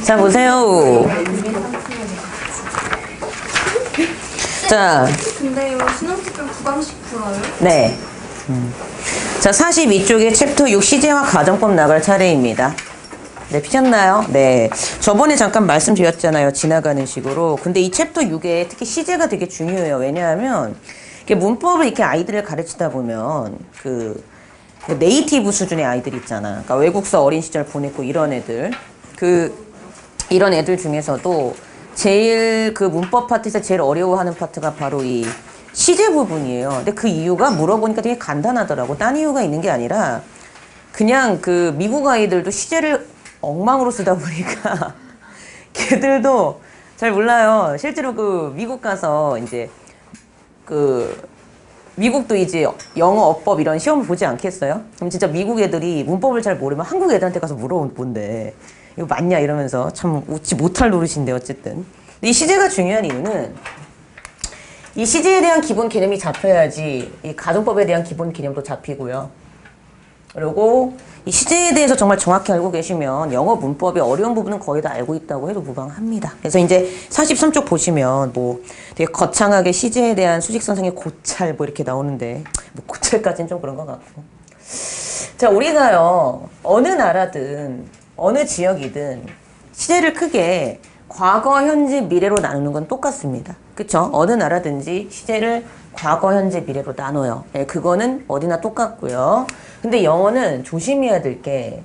자, 보세요. 자. 근데 이거 신혼특별 구강식 풀어요? 네. 자, 42쪽에 챕터 6 시제와 가정법 나갈 차례입니다. 네, 피셨나요? 네. 저번에 잠깐 말씀드렸잖아요. 지나가는 식으로. 근데 이 챕터 6에 특히 시제가 되게 중요해요. 왜냐하면 이렇게 문법을 이렇게 아이들을 가르치다 보면 그 네이티브 수준의 아이들 있잖아. 그러니까 외국서 어린 시절 보냈고 이런 애들. 이런 애들 중에서도 제일 그 문법 파트에서 제일 어려워하는 파트가 바로 이 시제 부분이에요. 근데 그 이유가 물어보니까 되게 간단하더라고. 딴 이유가 있는 게 아니라 그냥 그 미국 아이들도 시제를 엉망으로 쓰다 보니까 걔들도 잘 몰라요. 실제로 그 미국 가서 이제 그 미국도 이제 영어 어법 이런 시험을 보지 않겠어요? 그럼 진짜 미국 애들이 문법을 잘 모르면 한국 애들한테 가서 물어본대. 이거 맞냐 이러면서 참 웃지 못할 노릇인데 어쨌든. 근데 이 시제가 중요한 이유는 이 시제에 대한 기본 개념이 잡혀야지 이 가정법에 대한 기본 개념도 잡히고요. 그리고 이 시제에 대해서 정말 정확히 알고 계시면 영어 문법의 어려운 부분은 거의 다 알고 있다고 해도 무방합니다. 그래서 이제 43쪽 보시면 뭐 되게 거창하게 시제에 대한 수직선상의 고찰 뭐 이렇게 나오는데 뭐 고찰까지는 좀 그런 것 같고. 자, 우리가요 어느 나라든 어느 지역이든 시제를 크게 과거, 현재, 미래로 나누는 건 똑같습니다. 그쵸? 어느 나라든지 시제를 과거, 현재, 미래로 나눠요. 네, 그거는 어디나 똑같고요. 근데 영어는 조심해야 될 게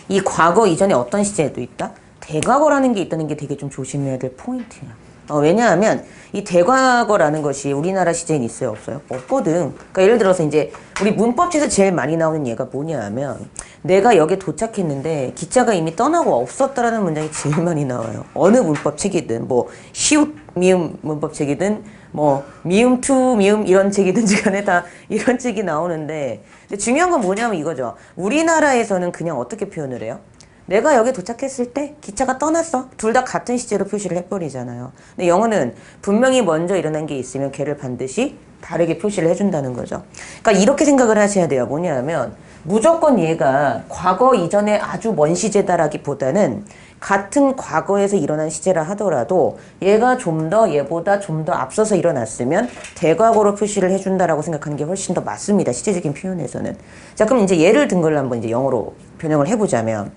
이 과거 이전에 어떤 시제도 있다? 대과거라는 게 있다는 게 되게 좀 조심해야 될 포인트예요. 왜냐하면 이 대과거라는 것이 우리나라 시제엔 있어요, 없어요? 없거든. 그러니까 예를 들어서 이제 우리 문법책에서 제일 많이 나오는 예가 뭐냐 하면 내가 여기에 도착했는데 기차가 이미 떠나고 없었다라는 문장이 제일 많이 나와요. 어느 문법책이든 뭐 시옷 미음 문법책이든 뭐 미음 투 미음 이런 책이든지 간에 다 이런 책이 나오는데 근데 중요한 건 뭐냐면 이거죠. 우리나라에서는 그냥 어떻게 표현을 해요? 내가 여기 도착했을 때 기차가 떠났어. 둘 다 같은 시제로 표시를 해버리잖아요. 근데 영어는 분명히 먼저 일어난 게 있으면 걔를 반드시 다르게 표시를 해준다는 거죠. 그러니까 이렇게 생각을 하셔야 돼요. 뭐냐면 무조건 얘가 과거 이전에 아주 먼 시제다라기보다는 같은 과거에서 일어난 시제라 하더라도 얘가 얘보다 좀 더 앞서서 일어났으면 대과거로 표시를 해준다라고 생각하는 게 훨씬 더 맞습니다. 시제적인 표현에서는. 자, 그럼 이제 예를 든 걸 한번 이제 영어로 변형을 해보자면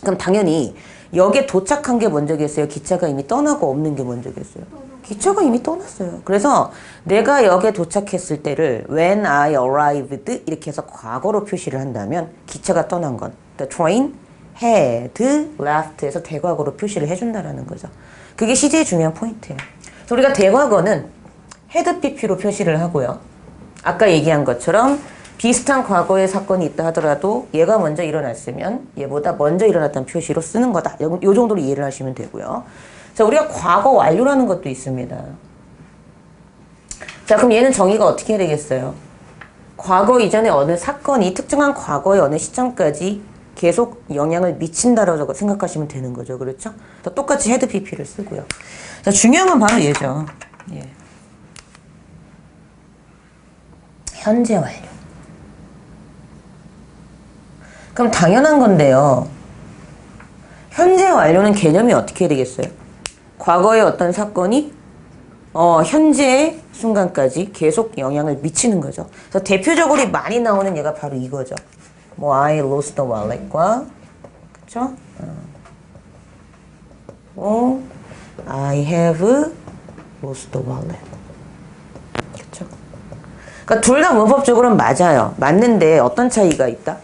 그럼 당연히 역에 도착한 게 먼저겠어요? 기차가 이미 떠나고 없는 게 먼저겠어요? 기차가 이미 떠났어요. 그래서 내가 역에 도착했을 때를 when I arrived 이렇게 해서 과거로 표시를 한다면 기차가 떠난 건 the train had left 해서 대과거로 표시를 해준다라는 거죠. 그게 시제의 중요한 포인트예요. 그래서 우리가 대과거는 had pp로 표시를 하고요. 아까 얘기한 것처럼 비슷한 과거의 사건이 있다 하더라도 얘가 먼저 일어났으면 얘보다 먼저 일어났다는 표시로 쓰는 거다. 요 정도로 이해를 하시면 되고요. 자, 우리가 과거 완료라는 것도 있습니다. 자, 그럼 얘는 정의가 어떻게 해야 되겠어요? 과거 이전에 어느 사건이 특정한 과거의 어느 시점까지 계속 영향을 미친다라고 생각하시면 되는 거죠. 그렇죠? 똑같이 헤드 PP를 쓰고요. 자, 중요한 건 바로 얘죠. 예. 현재 완료. 그럼 당연한 건데요. 현재 완료는 개념이 어떻게 되겠어요? 과거의 어떤 사건이 현재의 순간까지 계속 영향을 미치는 거죠. 그래서 대표적으로 많이 나오는 얘가 바로 이거죠. 뭐 I lost the wallet과 그쵸? I have lost the wallet. 그쵸? 그러니까 둘 다 문법적으로는 맞아요. 맞는데 어떤 차이가 있다?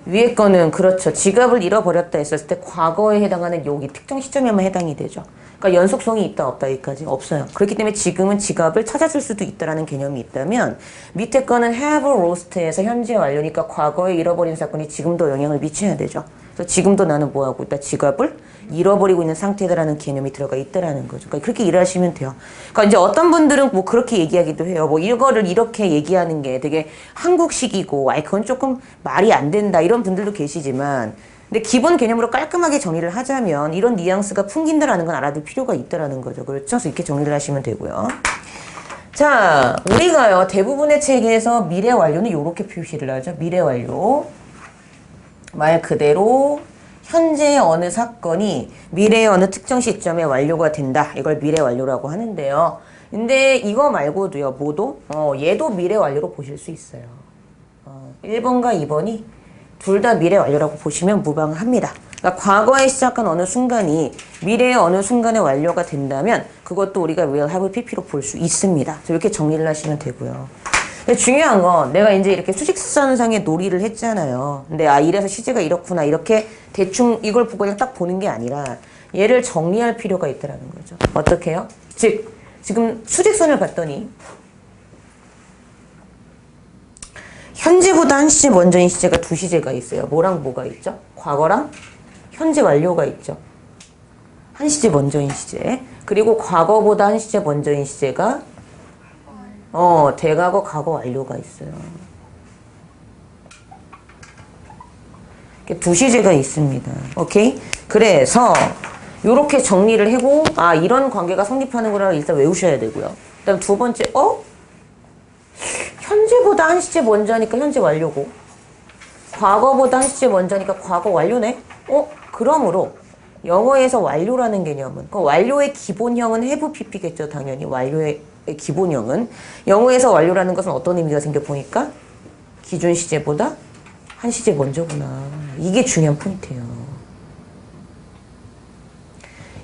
위에 거는 그렇죠. 지갑을 잃어버렸다 했을 때 과거에 해당하는 여기 특정 시점에만 해당이 되죠. 그러니까 연속성이 있다 없다 여기까지 없어요. 그렇기 때문에 지금은 지갑을 찾았을 수도 있다라는 개념이 있다면 밑에 거는 have lost에서 현재 완료니까 과거에 잃어버린 사건이 지금도 영향을 미쳐야 되죠. 그래서 지금도 나는 뭐하고 있다? 지갑을 잃어버리고 있는 상태다라는 개념이 들어가 있다라는 거죠. 그러니까 그렇게 이해하시면 돼요. 그러니까 이제 어떤 분들은 뭐 그렇게 얘기하기도 해요. 뭐 이거를 이렇게 얘기하는 게 되게 한국식이고, 아이 그건 조금 말이 안 된다 이런 분들도 계시지만, 근데 기본 개념으로 깔끔하게 정리를 하자면 이런 뉘앙스가 풍긴다라는 건 알아둘 필요가 있다라는 거죠. 그렇죠? 그래서 이렇게 정리를 하시면 되고요. 자, 우리가요 대부분의 책에서 미래 완료는 이렇게 표시를 하죠. 미래 완료. 말 그대로 현재의 어느 사건이 미래의 어느 특정 시점에 완료가 된다. 이걸 미래 완료라고 하는데요. 근데 이거 말고도요. 뭐도? 얘도 미래 완료로 보실 수 있어요. 1번과 2번이 둘 다 미래 완료라고 보시면 무방합니다. 그러니까 과거에 시작한 어느 순간이 미래의 어느 순간에 완료가 된다면 그것도 우리가 will have pp로 볼 수 있습니다. 그래서 이렇게 정리를 하시면 되고요. 근데 중요한 건 내가 이제 이렇게 수직선상에 놀이를 했잖아요. 근데 이래서 시제가 이렇구나 이렇게 대충 이걸 보고 그냥 딱 보는 게 아니라 얘를 정리할 필요가 있다는 거죠. 어떻게 해요? 즉 지금 수직선을 봤더니 현재보다 한 시제 먼저인 시제가 두 시제가 있어요. 뭐랑 뭐가 있죠? 과거랑 현재 완료가 있죠. 한 시제 먼저인 시제. 그리고 과거보다 한 시제 먼저인 시제가 대과거 과거 완료가 있어요. 이렇게 두 시제가 있습니다. 오케이? 그래서 요렇게 정리를 하고 이런 관계가 성립하는구나 일단 외우셔야 되고요. 그다음 두 번째 현재보다 한 시제 먼저니까 현재 완료고 과거보다 한 시제 먼저니까 과거 완료네? 그러므로 영어에서 완료라는 개념은 그 완료의 기본형은 have pp겠죠. 당연히 완료의 기본형은 영어에서 완료라는 것은 어떤 의미가 생겨 보니까 기준 시제보다 한 시제 먼저구나. 이게 중요한 포인트예요.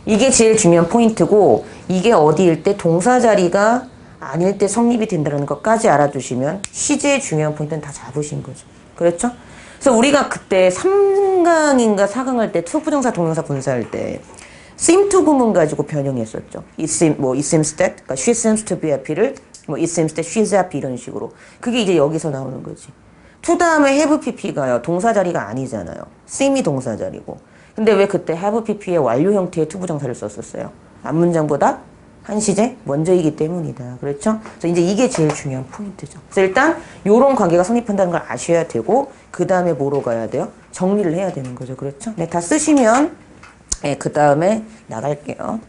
이게 제일 중요한 포인트고 이게 어디일 때 동사 자리가 아닐 때 성립이 된다는 것까지 알아두시면 시제의 중요한 포인트는 다 잡으신 거죠. 그렇죠? 그래서 우리가 그때 3강인가 4강 할 때 투부정사 동명사 분사할 때 seem to 구문 가지고 변형했었죠. it seems that, 그러니까 she seems to be happy를 it seems that she's happy 이런 식으로. 그게 이제 여기서 나오는 거지. to 다음에 have pp가요. 동사 자리가 아니잖아요. seem이 동사 자리고. 근데 왜 그때 have pp의 완료 형태의 투부정사를 썼었어요? 앞문장보다 한 시제 먼저이기 때문이다. 그렇죠? 그래서 이제 이게 제일 중요한 포인트죠. 그래서 일단 요런 관계가 성립한다는 걸 아셔야 되고 그 다음에 뭐로 가야 돼요? 정리를 해야 되는 거죠. 그렇죠? 네, 다 쓰시면 그 다음에 나갈게요.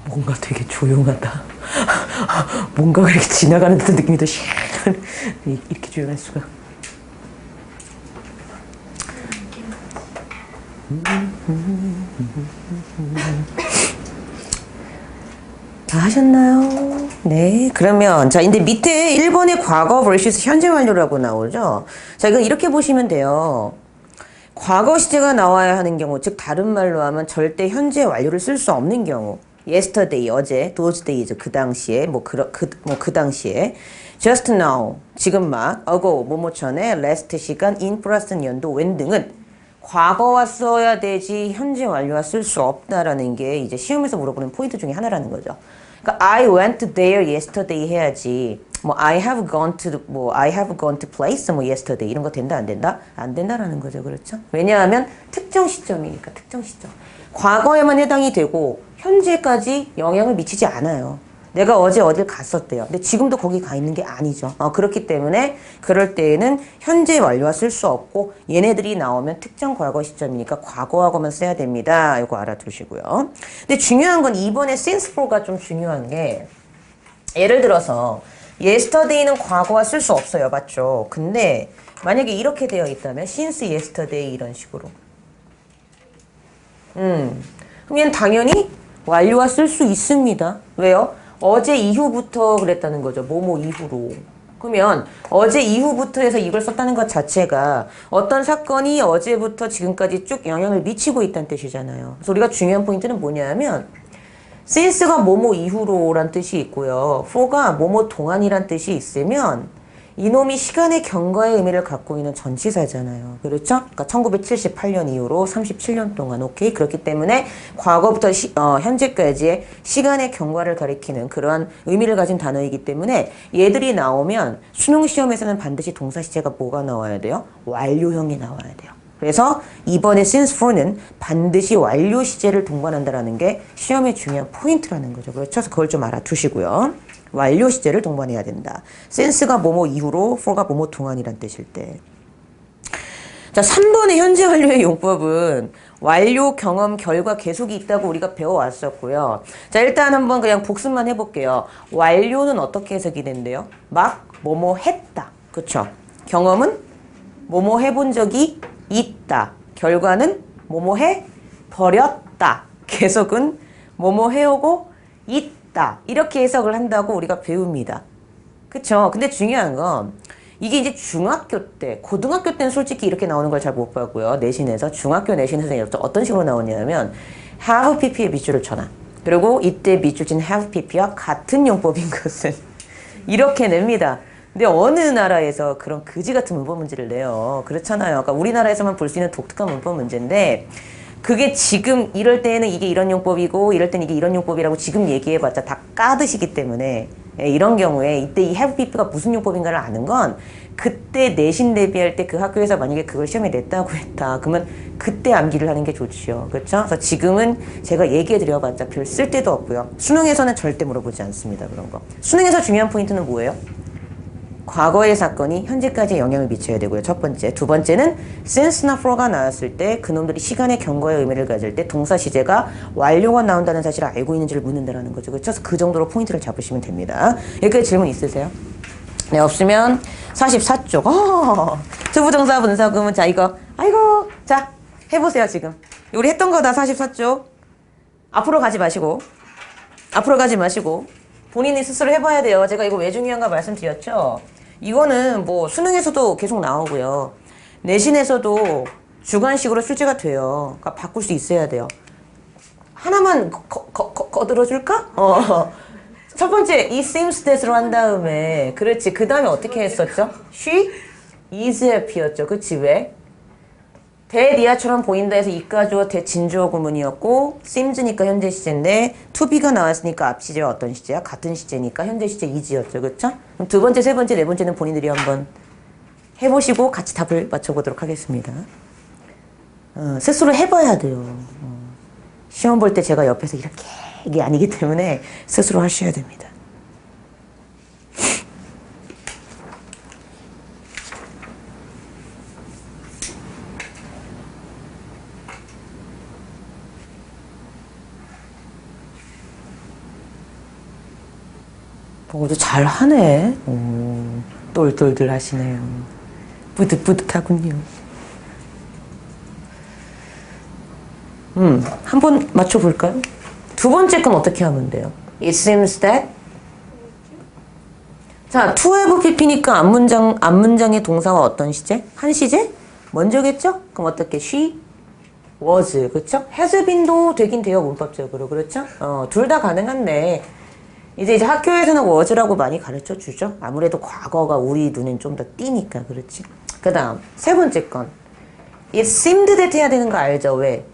뭔가 되게 조용하다. 뭔가 이렇게 지나가는 듯한 느낌이 더 이렇게 조용할 수가. 다 하셨나요? 네. 그러면 자 이제 밑에 1번의 과거 vs 현재 완료라고 나오죠. 자 이거 이렇게 보시면 돼요. 과거 시제가 나와야 하는 경우, 즉 다른 말로 하면 절대 현재 완료를 쓸 수 없는 경우. yesterday, 어제, those days, 그 당시에, 그 당시에. just now, 지금 막, ago, 뭐뭐 전에, last 시간, in 플러스 연도, when 등은 과거와 써야 되지 현재 완료와 쓸 수 없다라는 게 이제 시험에서 물어보는 포인트 중에 하나라는 거죠. 그러니까 I went there yesterday 해야지. I have gone to place yesterday 이런 거 된다 안 된다? 안 된다라는 거죠. 그렇죠? 왜냐하면 특정 시점이니까 특정 시점. 과거에만 해당이 되고 현재까지 영향을 미치지 않아요. 내가 어제 어딜 갔었대요. 근데 지금도 거기 가 있는 게 아니죠. 그렇기 때문에 그럴 때에는 현재 완료와 쓸 수 없고 얘네들이 나오면 특정 과거 시점이니까 과거하고만 써야 됩니다. 이거 알아두시고요. 근데 중요한 건 이번에 since for가 좀 중요한 게 예를 들어서 yesterday는 과거와 쓸 수 없어요. 맞죠? 근데 만약에 이렇게 되어 있다면 since yesterday 이런 식으로 그러면 당연히 완료와 쓸 수 있습니다. 왜요? 어제 이후부터 그랬다는 거죠. 뭐뭐 이후로. 그러면 어제 이후부터 해서 이걸 썼다는 것 자체가 어떤 사건이 어제부터 지금까지 쭉 영향을 미치고 있다는 뜻이잖아요. 그래서 우리가 중요한 포인트는 뭐냐면 since가 뭐뭐 이후로란 뜻이 있고요. for가 뭐뭐 동안이란 뜻이 있으면 이놈이 시간의 경과의 의미를 갖고 있는 전치사잖아요. 그렇죠? 그러니까 1978년 이후로 37년 동안, 오케이? 그렇기 때문에 과거부터 현재까지의 시간의 경과를 가리키는 그러한 의미를 가진 단어이기 때문에 얘들이 나오면 수능 시험에서는 반드시 동사 시제가 뭐가 나와야 돼요? 완료형이 나와야 돼요. 그래서 이번에 since for는 반드시 완료 시제를 동반한다라는 게 시험의 중요한 포인트라는 거죠. 그렇죠? 그래서 그걸 좀 알아두시고요. 완료 시제를 동반해야 된다. since가 뭐뭐 이후로, for가 뭐뭐 동안이란 뜻일 때. 자, 3번의 현재 완료의 용법은 완료, 경험, 결과, 계속이 있다고 우리가 배워왔었고요. 자, 일단 한번 그냥 복습만 해볼게요. 완료는 어떻게 해석이 된대요? 막 뭐뭐 했다. 그쵸? 경험은 뭐뭐 해본 적이 있다. 결과는 뭐뭐 해 버렸다. 계속은 뭐뭐 해오고 있다. 이렇게 해석을 한다고 우리가 배웁니다. 그쵸? 근데 중요한 건 이게 이제 중학교 때, 고등학교 때는 솔직히 이렇게 나오는 걸 잘 못 봤고요. 내신에서. 중학교 내신에서 어떤 식으로 나오냐면 have pp에 밑줄을 쳐놔. 그리고 이때 밑줄 친 have pp와 같은 용법인 것은 이렇게 냅니다. 근데 어느 나라에서 그런 그지 같은 문법 문제를 내요. 그렇잖아요. 그러니까 우리나라에서만 볼 수 있는 독특한 문법 문제인데 그게 지금 이럴 때는 이게 이런 용법이고 이럴 때는 이게 이런 용법이라고 지금 얘기해봤자 다 까드시기 때문에 이런 경우에 이때 이 have pp가 무슨 용법인가를 아는 건 그때 내신 대비할 때 그 학교에서 만약에 그걸 시험에 냈다고 했다. 그러면 그때 암기를 하는 게 좋죠. 그렇죠? 그래서 지금은 제가 얘기해드려봤자 별 쓸데도 없고요. 수능에서는 절대 물어보지 않습니다. 그런 거. 수능에서 중요한 포인트는 뭐예요? 과거의 사건이 현재까지 영향을 미쳐야 되고요. 첫 번째. 두 번째는 since나 for가 나왔을 때 그놈들이 시간의 경과의 의미를 가질 때 동사 시제가 완료가 나온다는 사실을 알고 있는지를 묻는다라는 거죠. 그렇죠? 그래서 그 정도로 포인트를 잡으시면 됩니다. 여기까지 질문 있으세요? 네, 없으면 44쪽. 투부정사 분사구문. 자, 이거. 아이고. 자, 해보세요, 지금. 우리 했던 거다, 44쪽. 앞으로 가지 마시고. 앞으로 가지 마시고. 본인이 스스로 해봐야 돼요. 제가 이거 왜 중요한가 말씀드렸죠? 이거는 뭐 수능에서도 계속 나오고요. 내신에서도 주관식으로 출제가 돼요. 그러니까 바꿀 수 있어야 돼요. 하나만 거들어줄까? 첫 번째, it seems that으로 한 다음에 그렇지. 그 다음에 어떻게 했었죠? she is happy였죠. 그치? 왜? 대리아처럼 보인다 해서 이까주어 대진주어 구문이었고 seems니까 현재 시제인데 to be가 나왔으니까 앞 시제와 어떤 시제야? 같은 시제니까 현재 시제 is였죠. 그렇죠? 그럼 두 번째, 세 번째, 네 번째는 본인들이 한번 해보시고 같이 답을 맞춰보도록 하겠습니다. 스스로 해봐야 돼요. 시험 볼 때 제가 옆에서 이렇게 이게 아니기 때문에 스스로 하셔야 됩니다. 모두 잘하네. 똘똘들 하시네요. 뿌듯뿌듯하군요. 한번 맞춰볼까요? 두 번째 건 어떻게 하면 돼요? It seems that. 자, to have pp니까 앞문장의 동사와 어떤 시제? 한 시제? 먼저겠죠? 그럼 어떻게? She was. 그렇죠? has been도 되긴 돼요, 문법적으로. 그렇죠? 둘 다 가능한데 이제 학교에서는 was라고 많이 가르쳐 주죠. 아무래도 과거가 우리 눈엔 좀 더 띄니까. 그렇지? 그 다음 세 번째 건 it seemed that 해야 되는 거 알죠? 왜?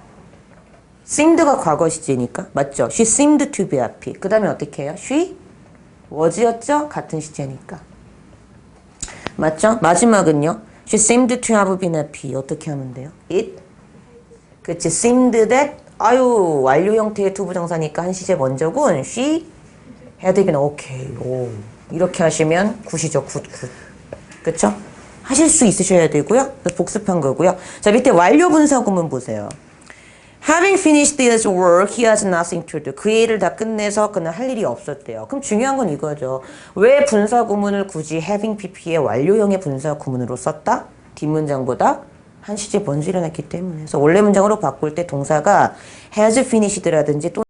seemed가 과거 시제니까. 맞죠? She seemed to be happy. 그 다음에 어떻게 해요? She was였죠? 같은 시제니까. 맞죠? 마지막은요. She seemed to have been happy. 어떻게 하면 돼요? It 그치? seemed that 아유 완료 형태의 투부정사니까 한 시제 먼저군. She had been okay. 오. 이렇게 하시면 굿이죠. 굿. 그쵸? 하실 수 있으셔야 되고요. 복습한 거고요. 자, 밑에 완료 분사 구문 보세요. Having finished his work, he has nothing to do. 그 일을 다 끝내서 그는 할 일이 없었대요. 그럼 중요한 건 이거죠. 왜 분사 구문을 굳이 having pp의 완료형의 분사 구문으로 썼다? 뒷문장보다 한 시제 먼저 일어났기 때문에. 그래서 원래 문장으로 바꿀 때 동사가 has finished라든지 또